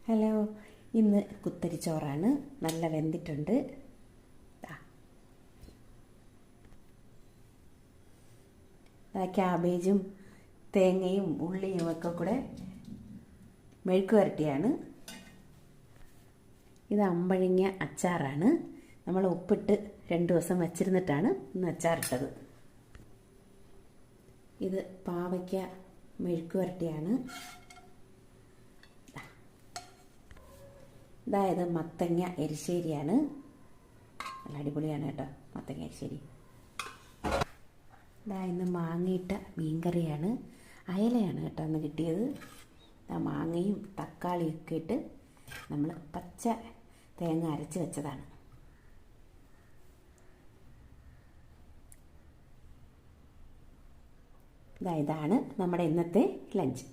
Hello, ഇന്ന് കുത്തരിച്ചോറാണ്. നല്ല വെന്തിട്ടുണ്ട്. ക്യാബേജും തേങ്ങയും ഉള്ളിയും ഒക്കെ കൂടെ മെഴുക്ക് വരട്ടിയാണ്. ഇത് അമ്പഴങ്ങ അച്ചാറാണ്. നമ്മൾ ഉപ്പിട്ട് 2 ദിവസം വച്ചിരുന്നിട്ടാണ് ഇന്ന് അച്ചാറിട്ടത്. ഇത് പാവയ്ക്ക മെഴുക്ക് വരട്ടിയാണ്. അതായത് മത്തങ്ങ എരിശ്ശേരിയാണ്. നല്ല അടിപൊളിയാണ് കേട്ടോ മത്തങ്ങ എരിശ്ശേരി. ഇന്ന് മാങ്ങയിട്ട മീൻകറിയാണ്. അയലയാണ് കേട്ടോ അന്ന് കിട്ടിയത്. മാങ്ങയും തക്കാളിയൊക്കെ ഇട്ട് നമ്മൾ പച്ച തേങ്ങ അരച്ച് വെച്ചതാണ്. ഇതാണ് നമ്മുടെ ഇന്നത്തെ ലഞ്ച്.